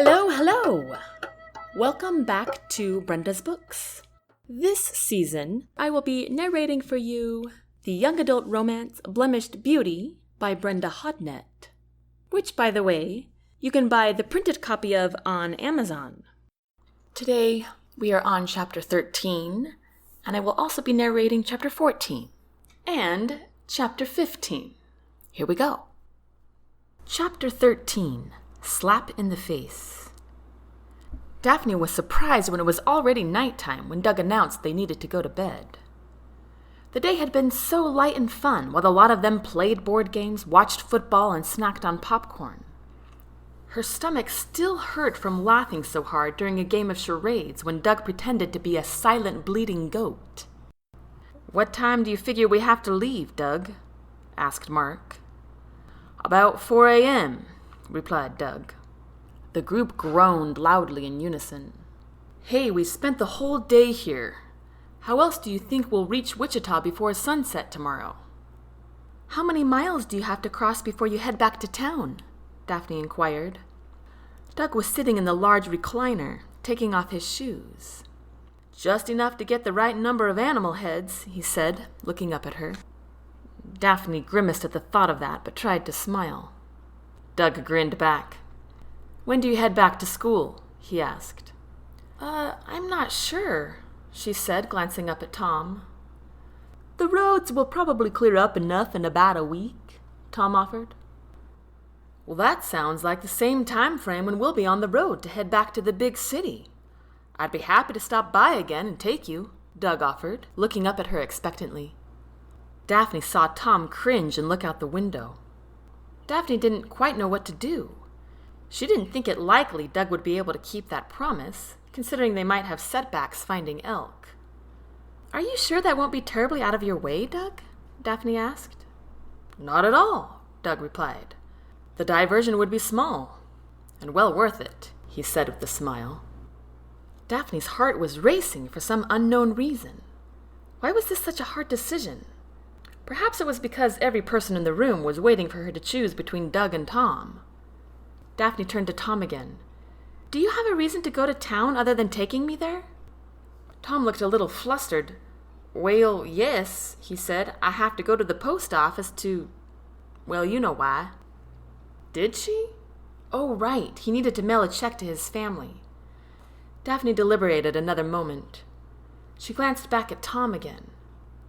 Hello, hello! Welcome back to Brenda's Books. This season, I will be narrating for you the young adult romance Blemished Beauty by Brenda Hodnett, which, by the way, you can buy the printed copy of on Amazon. Today, we are on Chapter 13, and I will also be narrating Chapter 14 and Chapter 15. Here we go. Chapter 13, Slap in the Face. Daphne was surprised when it was already nighttime when Doug announced they needed to go to bed. The day had been so light and fun while a lot of them played board games, watched football, and snacked on popcorn. Her stomach still hurt from laughing so hard during a game of charades when Doug pretended to be a silent bleeding goat. "What time do you figure we have to leave, Doug?" asked Mark. "About 4 a.m., replied Doug. The group groaned loudly in unison. "Hey, we spent the whole day here. How else do you think we'll reach Wichita before sunset tomorrow?" "How many miles do you have to cross before you head back to town?" Daphne inquired. Doug was sitting in the large recliner, taking off his shoes. "Just enough to get the right number of animal heads," he said, looking up at her. Daphne grimaced at the thought of that, but tried to smile. Doug grinned back. "When do you head back to school?" he asked. I'm not sure," she said, glancing up at Tom. "The roads will probably clear up enough in about a week," Tom offered. "Well, that sounds like the same time frame when we'll be on the road to head back to the big city. I'd be happy to stop by again and take you," Doug offered, looking up at her expectantly. Daphne saw Tom cringe and look out the window. Daphne didn't quite know what to do. She didn't think it likely Doug would be able to keep that promise, considering they might have setbacks finding elk. "Are you sure that won't be terribly out of your way, Doug?" Daphne asked. "Not at all," Doug replied. "The diversion would be small, and well worth it," he said with a smile. Daphne's heart was racing for some unknown reason. Why was this such a hard decision? Perhaps it was because every person in the room was waiting for her to choose between Doug and Tom. Daphne turned to Tom again. "Do you have a reason to go to town other than taking me there?" Tom looked a little flustered. "Well, yes," he said. "I have to go to the post office to... well, you know why." "Did she?" "Oh, right. He needed to mail a check to his family." Daphne deliberated another moment. She glanced back at Tom again.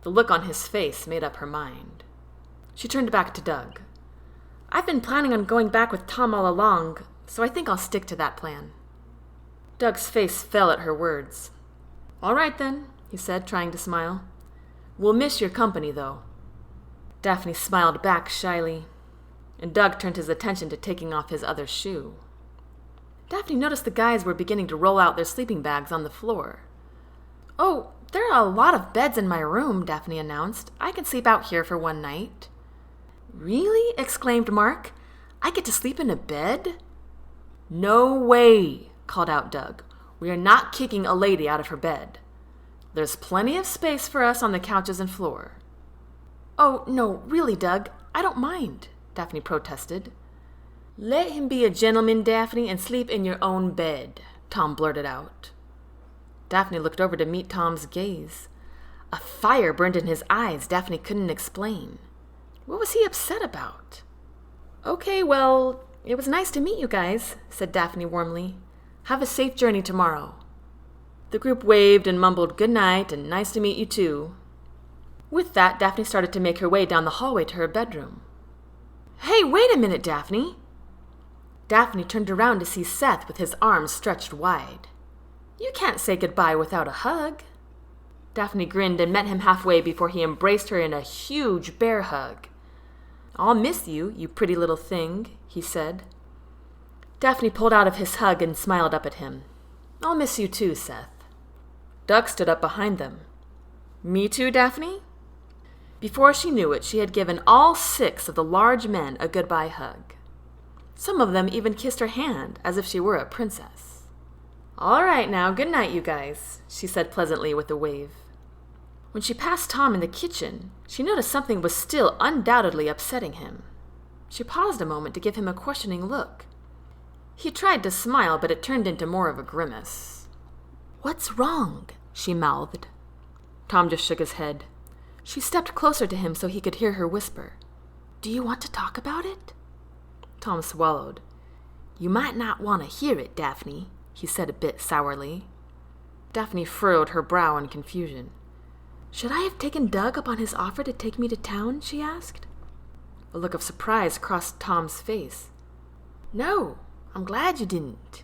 The look on his face made up her mind. She turned back to Doug. "I've been planning on going back with Tom all along, so I think I'll stick to that plan." Doug's face fell at her words. "All right, then," he said, trying to smile. "We'll miss your company, though." Daphne smiled back shyly, and Doug turned his attention to taking off his other shoe. Daphne noticed the guys were beginning to roll out their sleeping bags on the floor. "Oh, there are a lot of beds in my room," Daphne announced. "I can sleep out here for one night." "Really?" exclaimed Mark. "I get to sleep in a bed?" "No way," called out Doug. "We are not kicking a lady out of her bed. There's plenty of space for us on the couches and floor." "Oh, no, really, Doug, I don't mind," Daphne protested. "Let him be a gentleman, Daphne, and sleep in your own bed," Tom blurted out. Daphne looked over to meet Tom's gaze. A fire burned in his eyes Daphne couldn't explain. What was he upset about? "Okay, well, it was nice to meet you guys," said Daphne warmly. "Have a safe journey tomorrow." The group waved and mumbled good night and nice to meet you too. With that, Daphne started to make her way down the hallway to her bedroom. "Hey, wait a minute, Daphne!" Daphne turned around to see Seth with his arms stretched wide. "You can't say goodbye without a hug." Daphne grinned and met him halfway before he embraced her in a huge bear hug. "I'll miss you, you pretty little thing," he said. Daphne pulled out of his hug and smiled up at him. "I'll miss you too, Seth." Doug stood up behind them. "Me too, Daphne?" Before she knew it, she had given all 6 of the large men a goodbye hug. Some of them even kissed her hand as if she were a princess. "All right now, good night, you guys," she said pleasantly with a wave. When she passed Tom in the kitchen, she noticed something was still undoubtedly upsetting him. She paused a moment to give him a questioning look. He tried to smile, but it turned into more of a grimace. "What's wrong?" she mouthed. Tom just shook his head. She stepped closer to him so he could hear her whisper. "Do you want to talk about it?" Tom swallowed. "You might not want to hear it, Daphne," he said a bit sourly. Daphne furrowed her brow in confusion. "Should I have taken Doug up on his offer to take me to town?" she asked. A look of surprise crossed Tom's face. "No, I'm glad you didn't."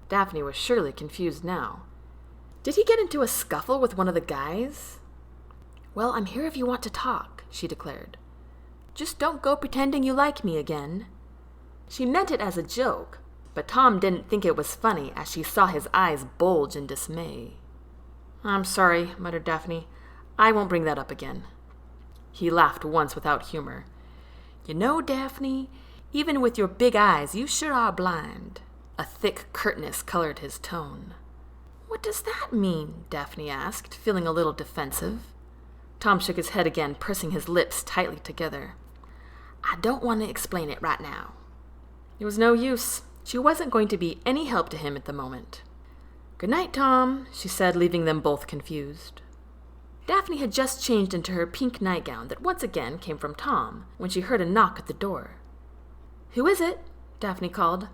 Daphne was surely confused now. Did he get into a scuffle with one of the guys? "Well, I'm here if you want to talk," she declared. "Just don't go pretending you like me again." She meant it as a joke, but Tom didn't think it was funny as she saw his eyes bulge in dismay. "I'm sorry," muttered Daphne. "I won't bring that up again." He laughed once without humor. "You know, Daphne, even with your big eyes, you sure are blind." A thick curtness colored his tone. "What does that mean?" Daphne asked, feeling a little defensive. Tom shook his head again, pursing his lips tightly together. "I don't want to explain it right now." It was no use. She wasn't going to be any help to him at the moment. "Good night, Tom," she said, leaving them both confused. Daphne had just changed into her pink nightgown that once again came from Tom when she heard a knock at the door. "Who is it?" Daphne called.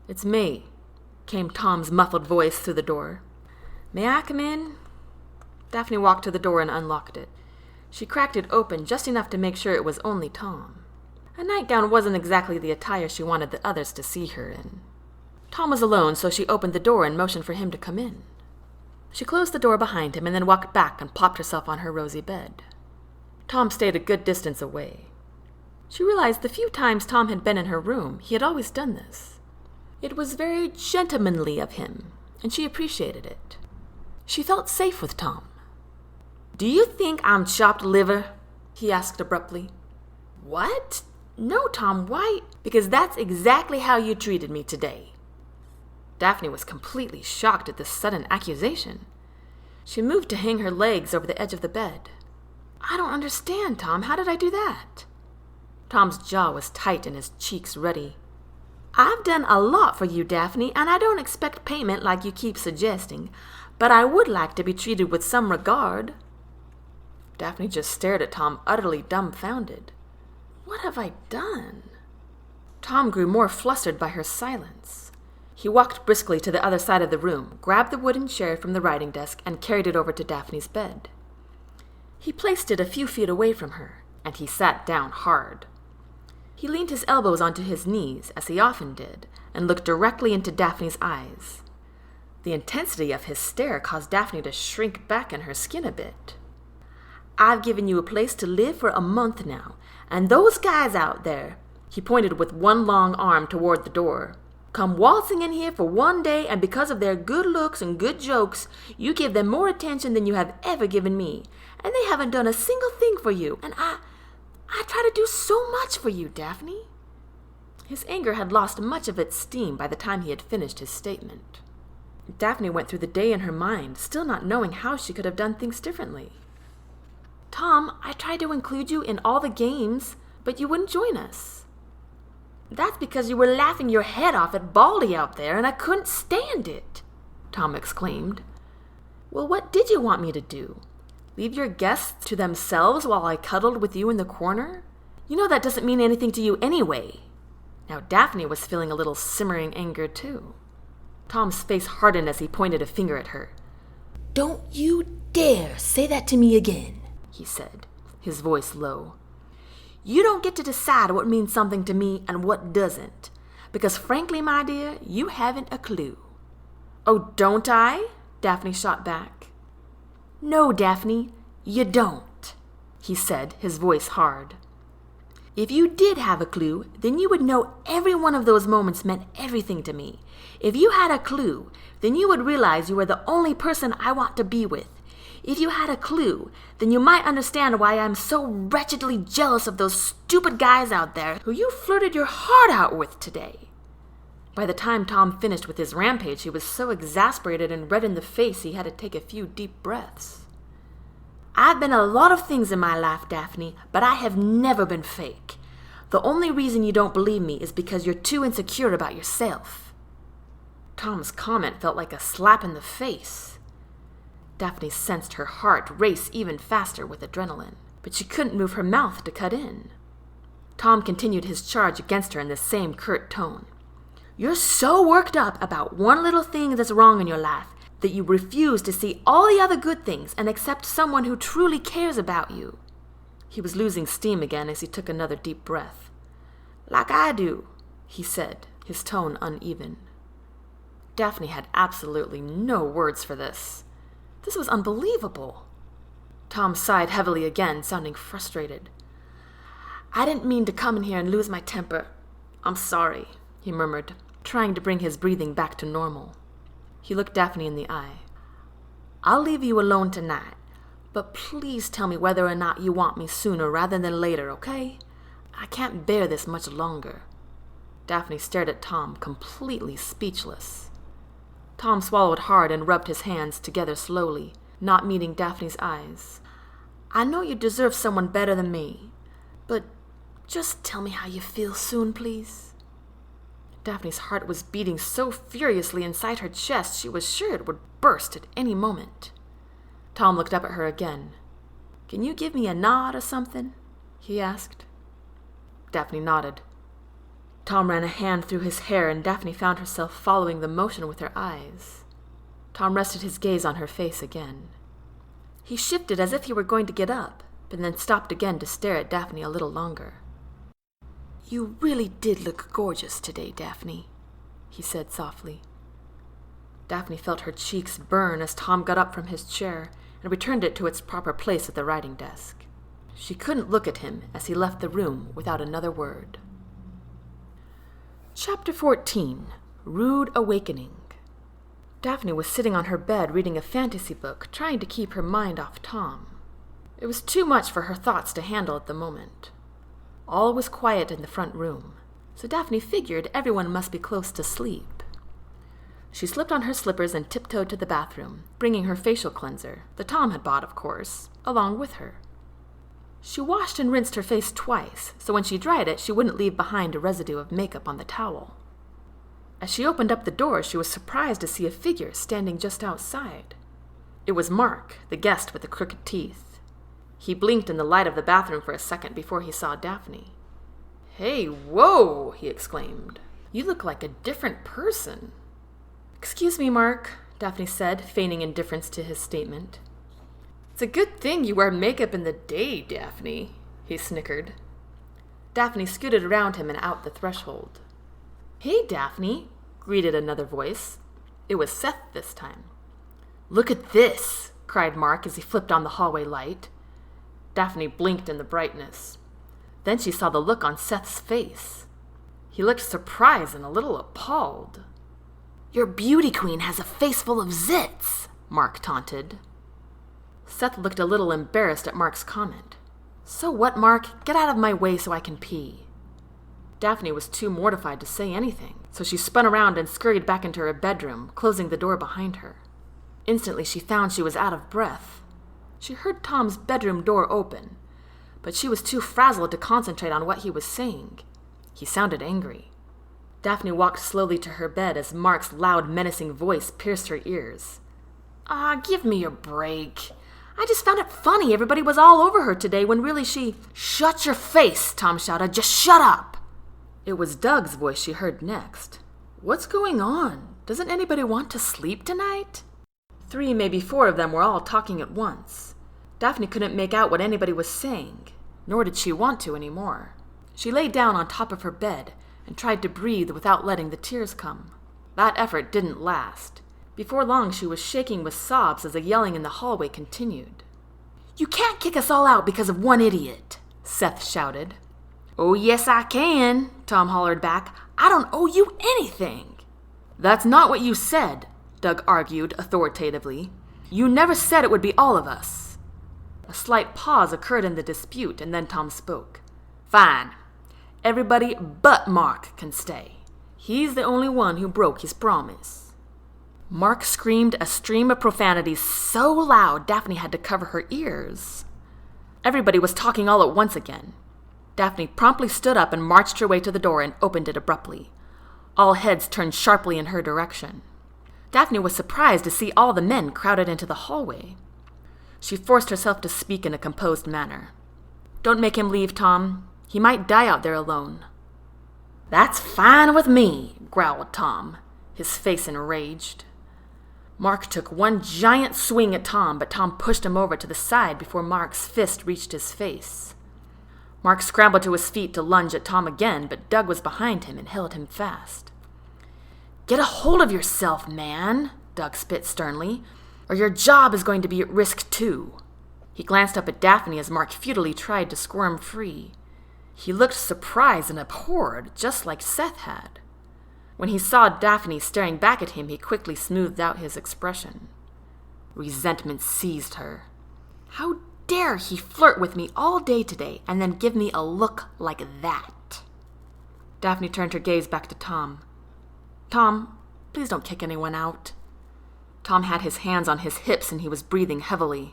"It's me," came Tom's muffled voice through the door. "May I come in?" Daphne walked to the door and unlocked it. She cracked it open just enough to make sure it was only Tom. A nightgown wasn't exactly the attire she wanted the others to see her in. Tom was alone, so she opened the door and motioned for him to come in. She closed the door behind him and then walked back and plopped herself on her rosy bed. Tom stayed a good distance away. She realized the few times Tom had been in her room, he had always done this. It was very gentlemanly of him, and she appreciated it. She felt safe with Tom. "Do you think I'm chopped liver?" he asked abruptly. "What? No, Tom, why?" "Because that's exactly how you treated me today." Daphne was completely shocked at this sudden accusation. She moved to hang her legs over the edge of the bed. "I don't understand, Tom. How did I do that?" Tom's jaw was tight and his cheeks ruddy. "I've done a lot for you, Daphne, and I don't expect payment like you keep suggesting, but I would like to be treated with some regard." Daphne just stared at Tom, utterly dumbfounded. What have I done? Tom grew more flustered by her silence. He walked briskly to the other side of the room, grabbed the wooden chair from the writing desk, and carried it over to Daphne's bed. He placed it a few feet away from her, and he sat down hard. He leaned his elbows onto his knees, as he often did, and looked directly into Daphne's eyes. The intensity of his stare caused Daphne to shrink back in her skin a bit. "I've given you a place to live for a month now, and those guys out there," he pointed with one long arm toward the door, "come waltzing in here for one day, and because of their good looks and good jokes, you give them more attention than you have ever given me, and they haven't done a single thing for you, and I try to do so much for you, Daphne." His anger had lost much of its steam by the time he had finished his statement. Daphne went through the day in her mind, still not knowing how she could have done things differently. "Tom, I tried to include you in all the games, but you wouldn't join us." "That's because you were laughing your head off at Baldy out there, and I couldn't stand it," Tom exclaimed. "Well, what did you want me to do? Leave your guests to themselves while I cuddled with you in the corner? You know that doesn't mean anything to you anyway." Now Daphne was feeling a little simmering anger too. Tom's face hardened as he pointed a finger at her. "Don't you dare say that to me again," he said, his voice low. "You don't get to decide what means something to me and what doesn't, because frankly, my dear, you haven't a clue." "Oh, don't I?" Daphne shot back. "No, Daphne, you don't," he said, his voice hard. "If you did have a clue, then you would know every one of those moments meant everything to me. If you had a clue, then you would realize you are the only person I want to be with. If you had a clue, then you might understand why I'm so wretchedly jealous of those stupid guys out there who you flirted your heart out with today." By the time Tom finished with his rampage, he was so exasperated and red in the face he had to take a few deep breaths. "I've been a lot of things in my life, Daphne, but I have never been fake. The only reason you don't believe me is because you're too insecure about yourself." Tom's comment felt like a slap in the face. Daphne sensed her heart race even faster with adrenaline, but she couldn't move her mouth to cut in. Tom continued his charge against her in the same curt tone. "You're so worked up about one little thing that's wrong in your life that you refuse to see all the other good things and accept someone who truly cares about you." He was losing steam again as he took another deep breath. "Like I do," he said, his tone uneven. Daphne had absolutely no words for this. This was unbelievable. Tom sighed heavily again, sounding frustrated. "I didn't mean to come in here and lose my temper. I'm sorry," he murmured, trying to bring his breathing back to normal. He looked Daphne in the eye. "I'll leave you alone tonight, but please tell me whether or not you want me sooner rather than later, okay? I can't bear this much longer." Daphne stared at Tom, completely speechless. Tom swallowed hard and rubbed his hands together slowly, not meeting Daphne's eyes. "I know you deserve someone better than me, but just tell me how you feel soon, please." Daphne's heart was beating so furiously inside her chest she was sure it would burst at any moment. Tom looked up at her again. "Can you give me a nod or something?" he asked. Daphne nodded. Tom ran a hand through his hair, and Daphne found herself following the motion with her eyes. Tom rested his gaze on her face again. He shifted as if he were going to get up, but then stopped again to stare at Daphne a little longer. "You really did look gorgeous today, Daphne," he said softly. Daphne felt her cheeks burn as Tom got up from his chair and returned it to its proper place at the writing desk. She couldn't look at him as he left the room without another word. Chapter 14. Rude Awakening. Daphne was sitting on her bed reading a fantasy book, trying to keep her mind off Tom. It was too much for her thoughts to handle at the moment. All was quiet in the front room, so Daphne figured everyone must be close to sleep. She slipped on her slippers and tiptoed to the bathroom, bringing her facial cleanser, that Tom had bought, of course, along with her. She washed and rinsed her face twice, so when she dried it, she wouldn't leave behind a residue of makeup on the towel. As she opened up the door, she was surprised to see a figure standing just outside. It was Mark, the guest with the crooked teeth. He blinked in the light of the bathroom for a second before he saw Daphne. "Hey, whoa!" he exclaimed. "You look like a different person." "Excuse me, Mark," Daphne said, feigning indifference to his statement. "It's a good thing you wear makeup in the day, Daphne," he snickered. Daphne scooted around him and out the threshold. "Hey, Daphne," greeted another voice. It was Seth this time. "Look at this," cried Mark as he flipped on the hallway light. Daphne blinked in the brightness. Then she saw the look on Seth's face. He looked surprised and a little appalled. "Your beauty queen has a face full of zits," Mark taunted. Seth looked a little embarrassed at Mark's comment. "So what, Mark? Get out of my way so I can pee." Daphne was too mortified to say anything, so she spun around and scurried back into her bedroom, closing the door behind her. Instantly she found she was out of breath. She heard Tom's bedroom door open, but she was too frazzled to concentrate on what he was saying. He sounded angry. Daphne walked slowly to her bed as Mark's loud, menacing voice pierced her ears. Give me a break. I just found it funny everybody was all over her today when really she—" "Shut your face," Tom shouted. "Just shut up." It was Doug's voice she heard next. "What's going on? Doesn't anybody want to sleep tonight?" 3, maybe 4 of them were all talking at once. Daphne couldn't make out what anybody was saying, nor did she want to anymore. She lay down on top of her bed and tried to breathe without letting the tears come. That effort didn't last. Before long, she was shaking with sobs as the yelling in the hallway continued. "You can't kick us all out because of one idiot," Seth shouted. "Oh, yes, I can," Tom hollered back. "I don't owe you anything." "That's not what you said," Doug argued authoritatively. "You never said it would be all of us." A slight pause occurred in the dispute, and then Tom spoke. "Fine. Everybody but Mark can stay. He's the only one who broke his promise." Mark screamed a stream of profanities so loud Daphne had to cover her ears. Everybody was talking all at once again. Daphne promptly stood up and marched her way to the door and opened it abruptly. All heads turned sharply in her direction. Daphne was surprised to see all the men crowded into the hallway. She forced herself to speak in a composed manner. "Don't make him leave, Tom. He might die out there alone." "That's fine with me," growled Tom, his face enraged. Mark took one giant swing at Tom, but Tom pushed him over to the side before Mark's fist reached his face. Mark scrambled to his feet to lunge at Tom again, but Doug was behind him and held him fast. "Get a hold of yourself, man," Doug spit sternly, "or your job is going to be at risk too." He glanced up at Daphne as Mark futilely tried to squirm free. He looked surprised and abhorred, just like Seth had. When he saw Daphne staring back at him, he quickly smoothed out his expression. Resentment seized her. How dare he flirt with me all day today and then give me a look like that? Daphne turned her gaze back to Tom. "Tom, please don't kick anyone out." Tom had his hands on his hips and he was breathing heavily.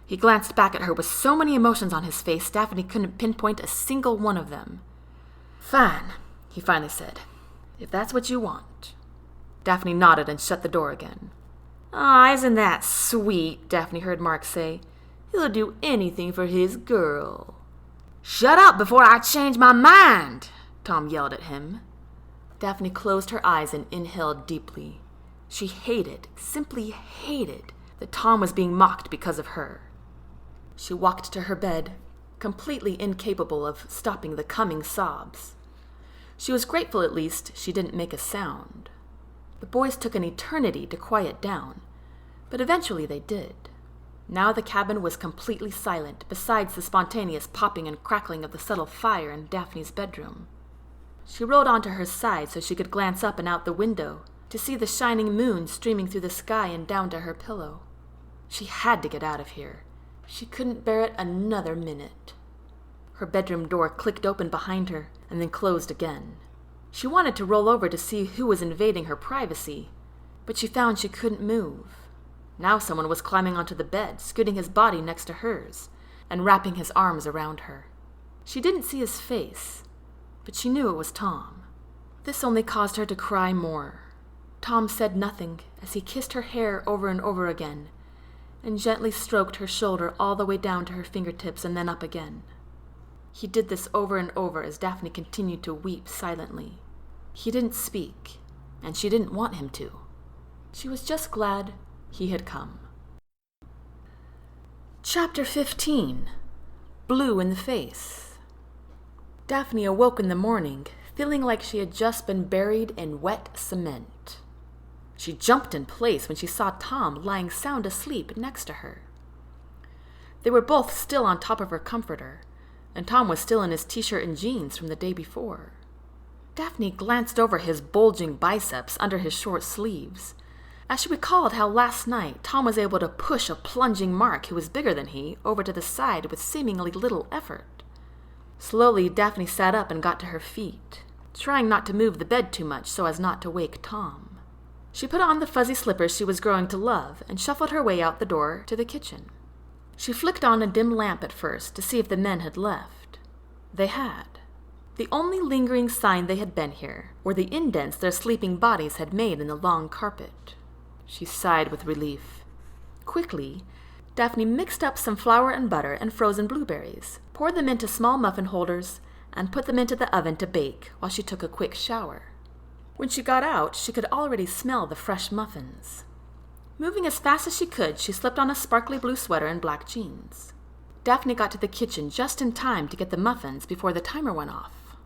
He glanced back at her with so many emotions on his face, Daphne couldn't pinpoint a single one of them. "Fine," he finally said, "if that's what you want." Daphne nodded and shut the door again. "Aw, isn't that sweet?" Daphne heard Mark say. "He'll do anything for his girl." "Shut up before I change my mind," Tom yelled at him. Daphne closed her eyes and inhaled deeply. She hated, simply hated, that Tom was being mocked because of her. She walked to her bed, completely incapable of stopping the coming sobs. She was grateful at least she didn't make a sound. The boys took an eternity to quiet down, but eventually they did. Now the cabin was completely silent, besides the spontaneous popping and crackling of the subtle fire in Daphne's bedroom. She rolled onto her side so she could glance up and out the window to see the shining moon streaming through the sky and down to her pillow. She had to get out of here. She couldn't bear it another minute. Her bedroom door clicked open behind her and then closed again. She wanted to roll over to see who was invading her privacy, but she found she couldn't move. Now someone was climbing onto the bed, scooting his body next to hers, and wrapping his arms around her. She didn't see his face, but she knew it was Tom. This only caused her to cry more. Tom said nothing as he kissed her hair over and over again, and gently stroked her shoulder all the way down to her fingertips and then up again. He did this over and over as Daphne continued to weep silently. He didn't speak, and she didn't want him to. She was just glad he had come. Chapter 15. Blue in the Face. Daphne awoke in the morning, feeling like she had just been buried in wet cement. She jumped in place when she saw Tom lying sound asleep next to her. They were both still on top of her comforter, and Tom was still in his t-shirt and jeans from the day before. Daphne glanced over his bulging biceps under his short sleeves, as she recalled how last night Tom was able to push a plunging Mark who was bigger than he over to the side with seemingly little effort. Slowly, Daphne sat up and got to her feet, trying not to move the bed too much so as not to wake Tom. She put on the fuzzy slippers she was growing to love and shuffled her way out the door to the kitchen. She flicked on a dim lamp at first to see if the men had left. They had. The only lingering sign they had been here were the indents their sleeping bodies had made in the long carpet. She sighed with relief. Quickly, Daphne mixed up some flour and butter and frozen blueberries, poured them into small muffin holders, and put them into the oven to bake while she took a quick shower. When she got out, she could already smell the fresh muffins. Moving as fast as she could, she slipped on a sparkly blue sweater and black jeans. Daphne got to the kitchen just in time to get the muffins before the timer went off.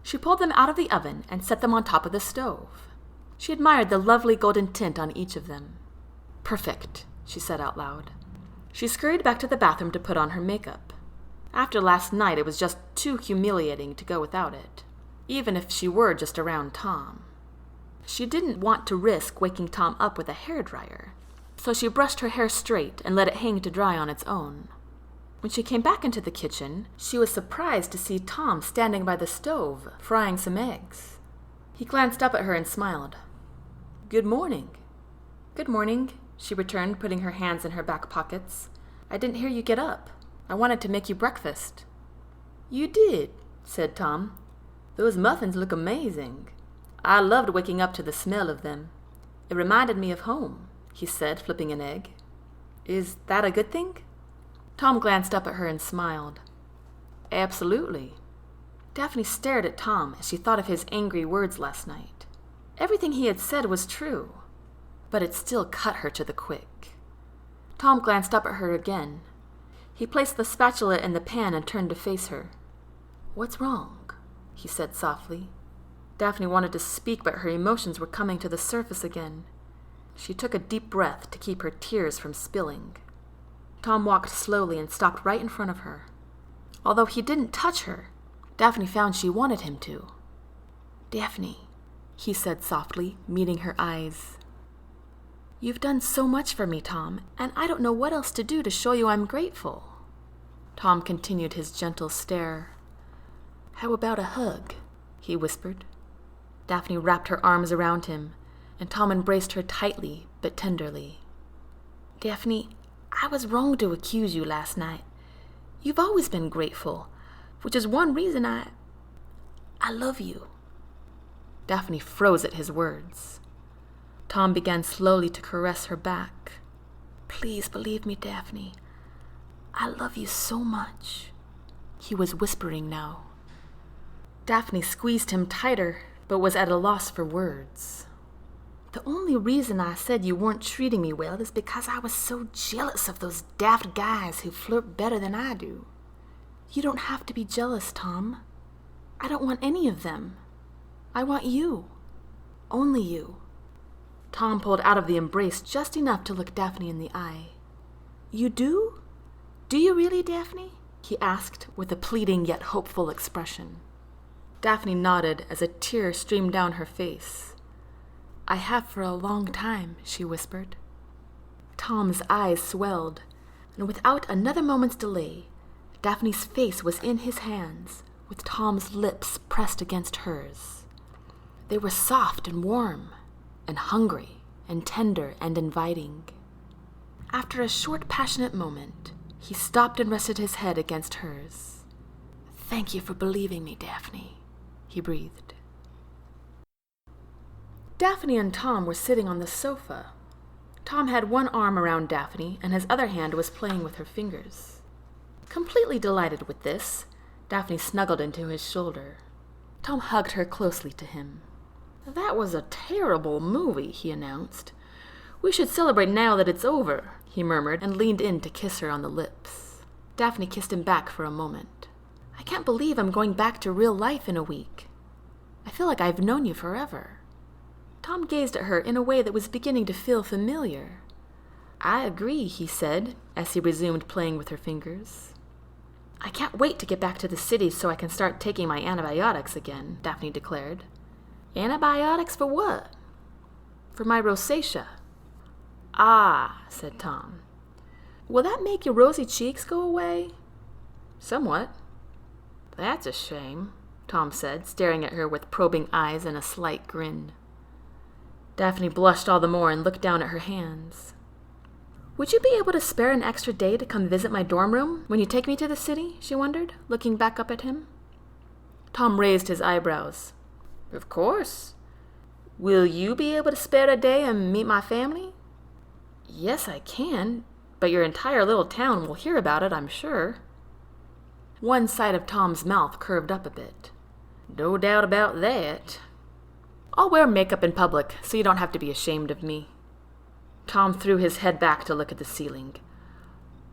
She pulled them out of the oven and set them on top of the stove. She admired the lovely golden tint on each of them. "Perfect," she said out loud. She scurried back to the bathroom to put on her makeup. After last night, it was just too humiliating to go without it, even if she were just around Tom. She didn't want to risk waking Tom up with a hairdryer, so she brushed her hair straight and let it hang to dry on its own. When she came back into the kitchen, she was surprised to see Tom standing by the stove, frying some eggs. He glanced up at her and smiled. "Good morning." "Good morning," she returned, putting her hands in her back pockets. "I didn't hear you get up. I wanted to make you breakfast." "You did," said Tom. "Those muffins look amazing. I loved waking up to the smell of them. It reminded me of home," he said, flipping an egg. "Is that a good thing?" Tom glanced up at her and smiled. "Absolutely." Daphne stared at Tom as she thought of his angry words last night. Everything he had said was true, but it still cut her to the quick. Tom glanced up at her again. He placed the spatula in the pan and turned to face her. "What's wrong?" he said softly. Daphne wanted to speak, but her emotions were coming to the surface again. She took a deep breath to keep her tears from spilling. Tom walked slowly and stopped right in front of her. Although he didn't touch her, Daphne found she wanted him to. "Daphne," he said softly, meeting her eyes. "You've done so much for me, Tom, and I don't know what else to do to show you I'm grateful." Tom continued his gentle stare. "How about a hug?" he whispered. Daphne wrapped her arms around him, and Tom embraced her tightly but tenderly. "Daphne, I was wrong to accuse you last night. You've always been grateful, which is one reason I love you." Daphne froze at his words. Tom began slowly to caress her back. "Please believe me, Daphne. I love you so much," he was whispering now. Daphne squeezed him tighter, but was at a loss for words. "The only reason I said you weren't treating me well is because I was so jealous of those daft guys who flirt better than I do. You don't have to be jealous, Tom. I don't want any of them. I want you. Only you." Tom pulled out of the embrace just enough to look Daphne in the eye. "You do? Do you really, Daphne?" he asked with a pleading yet hopeful expression. Daphne nodded as a tear streamed down her face. "I have for a long time," she whispered. Tom's eyes swelled, and without another moment's delay, Daphne's face was in his hands, with Tom's lips pressed against hers. They were soft and warm, and hungry, and tender and inviting. After a short, passionate moment, he stopped and rested his head against hers. "Thank you for believing me, Daphne," he breathed. Daphne and Tom were sitting on the sofa. Tom had one arm around Daphne, and his other hand was playing with her fingers. Completely delighted with this, Daphne snuggled into his shoulder. Tom hugged her closely to him. "That was a terrible movie," he announced. "We should celebrate now that it's over," he murmured, and leaned in to kiss her on the lips. Daphne kissed him back for a moment. "I can't believe I'm going back to real life in a week. I feel like I've known you forever." Tom gazed at her in a way that was beginning to feel familiar. "I agree," he said, as he resumed playing with her fingers. "I can't wait to get back to the city so I can start taking my antibiotics again," Daphne declared. "Antibiotics for what?" "For my rosacea." "Ah," said Tom. "Will that make your rosy cheeks go away?" "Somewhat." "That's a shame," Tom said, staring at her with probing eyes and a slight grin. Daphne blushed all the more and looked down at her hands. "Would you be able to spare an extra day to come visit my dorm room when you take me to the city?" she wondered, looking back up at him. Tom raised his eyebrows. "Of course. Will you be able to spare a day and meet my family?" "Yes, I can, but your entire little town will hear about it, I'm sure." One side of Tom's mouth curved up a bit. "No doubt about that." "I'll wear makeup in public, so you don't have to be ashamed of me." Tom threw his head back to look at the ceiling.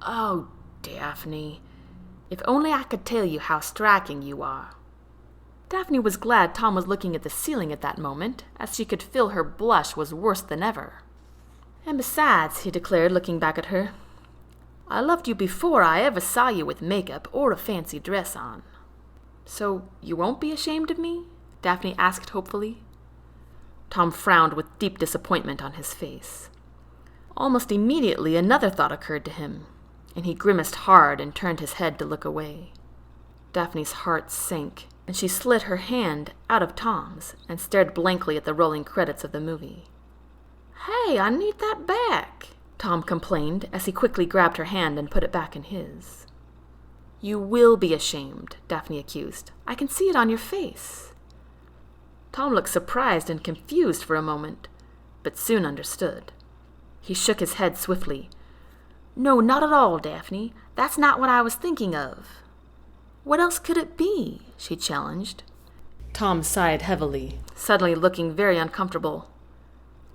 "Oh, Daphne, if only I could tell you how striking you are." Daphne was glad Tom was looking at the ceiling at that moment, as she could feel her blush was worse than ever. "And besides," he declared, looking back at her, "I loved you before I ever saw you with makeup or a fancy dress on." "So you won't be ashamed of me?" Daphne asked hopefully. Tom frowned with deep disappointment on his face. Almost immediately another thought occurred to him, and he grimaced hard and turned his head to look away. Daphne's heart sank, and she slid her hand out of Tom's and stared blankly at the rolling credits of the movie. "Hey, I need that back," Tom complained as he quickly grabbed her hand and put it back in his. You will be ashamed, Daphne accused. I can see it on your face. Tom looked surprised and confused for a moment, but soon understood. He shook his head swiftly. No, not at all, Daphne. That's not what I was thinking of. What else could it be? She challenged. Tom sighed heavily, suddenly looking very uncomfortable.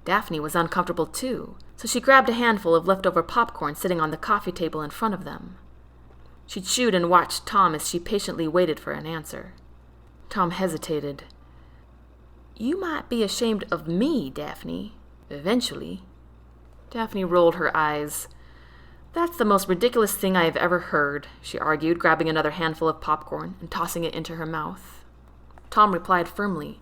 Daphne was uncomfortable too, so she grabbed a handful of leftover popcorn sitting on the coffee table in front of them. She chewed and watched Tom as she patiently waited for an answer. Tom hesitated. You might be ashamed of me, Daphne, eventually. Daphne rolled her eyes. That's the most ridiculous thing I have ever heard, she argued, grabbing another handful of popcorn and tossing it into her mouth. Tom replied firmly,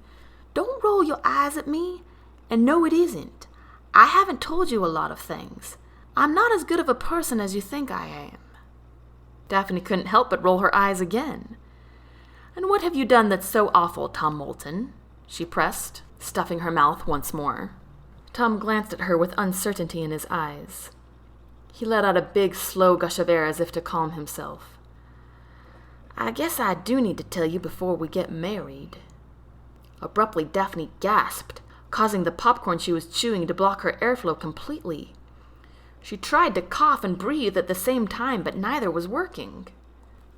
Don't roll your eyes at me. And no, it isn't. I haven't told you a lot of things. I'm not as good of a person as you think I am. Daphne couldn't help but roll her eyes again. And what have you done that's so awful, Tom Moulton? She pressed, stuffing her mouth once more. Tom glanced at her with uncertainty in his eyes. He let out a big, slow gush of air as if to calm himself. I guess I do need to tell you before we get married. Abruptly, Daphne gasped, causing the popcorn she was chewing to block her airflow completely. She tried to cough and breathe at the same time, but neither was working.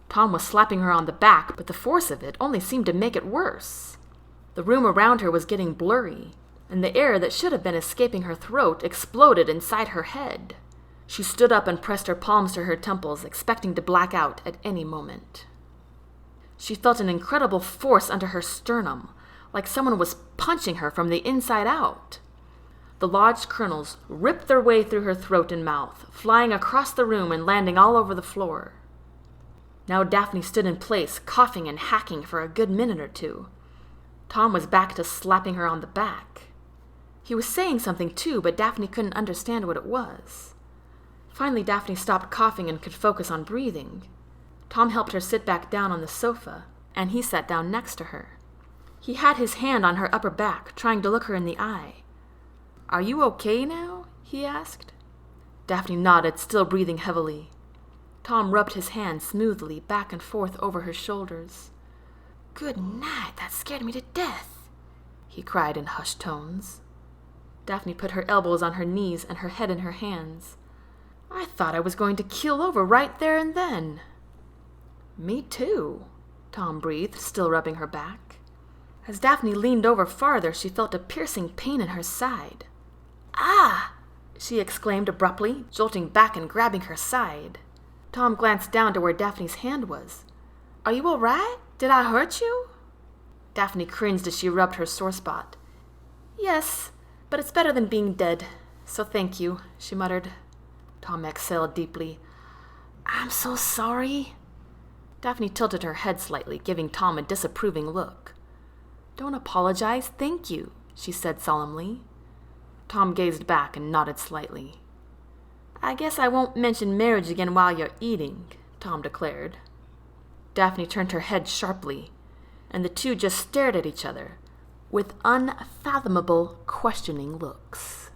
Tom was slapping her on the back, but the force of it only seemed to make it worse. The room around her was getting blurry, and the air that should have been escaping her throat exploded inside her head. She stood up and pressed her palms to her temples, expecting to black out at any moment. She felt an incredible force under her sternum, like someone was punching her from the inside out. The lodged kernels ripped their way through her throat and mouth, flying across the room and landing all over the floor. Now Daphne stood in place, coughing and hacking for a good minute or two. Tom was back to slapping her on the back. He was saying something too, but Daphne couldn't understand what it was. Finally, Daphne stopped coughing and could focus on breathing. Tom helped her sit back down on the sofa, and he sat down next to her. He had his hand on her upper back, trying to look her in the eye. Are you okay now? He asked. Daphne nodded, still breathing heavily. Tom rubbed his hand smoothly back and forth over her shoulders. Good night, that scared me to death, he cried in hushed tones. Daphne put her elbows on her knees and her head in her hands. I thought I was going to keel over right there and then. Me too, Tom breathed, still rubbing her back. As Daphne leaned over farther, she felt a piercing pain in her side. Ah! She exclaimed abruptly, jolting back and grabbing her side. Tom glanced down to where Daphne's hand was. Are you all right? Did I hurt you? Daphne cringed as she rubbed her sore spot. Yes, but it's better than being dead, so thank you, she muttered. Tom exhaled deeply. I'm so sorry. Daphne tilted her head slightly, giving Tom a disapproving look. Don't apologize, thank you, she said solemnly. Tom gazed back and nodded slightly. I guess I won't mention marriage again while you're eating, Tom declared. Daphne turned her head sharply, and the two just stared at each other with unfathomable, questioning looks.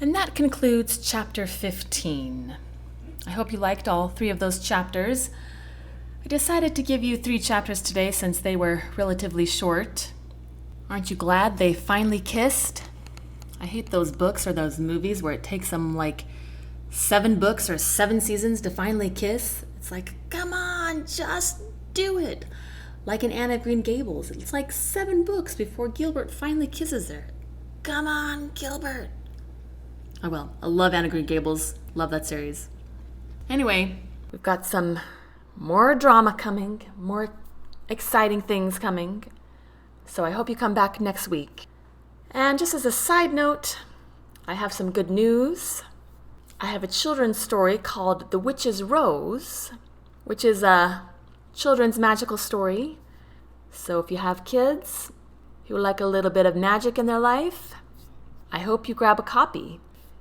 And that concludes Chapter 15. I hope you liked all 3 of those chapters. I decided to give you 3 chapters today since they were relatively short. Aren't you glad they finally kissed? I hate those books or those movies where it takes them like 7 books or 7 seasons to finally kiss. It's like, come on, just do it. Like in Anne of Green Gables, it's like 7 books before Gilbert finally kisses her. Come on, Gilbert. Oh well, I love Anne of Green Gables. Love that series. Anyway, we've got some more drama coming, more exciting things coming. So I hope you come back next week. And just as a side note, I have some good news. I have a children's story called The Witch's Rose, which is a children's magical story. So if you have kids who like a little bit of magic in their life, I hope you grab a copy.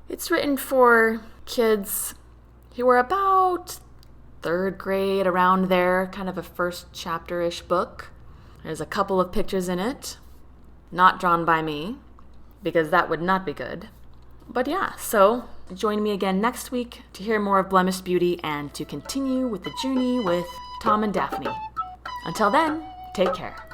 It's written for kids who are about 3rd grade, around there, kind of a first chapter-ish book. There's a couple of pictures in it, not drawn by me, because that would not be good. But yeah, so Join me again next week to hear more of Blemished Beauty and to continue with the journey with Tom and Daphne. Until then, take care.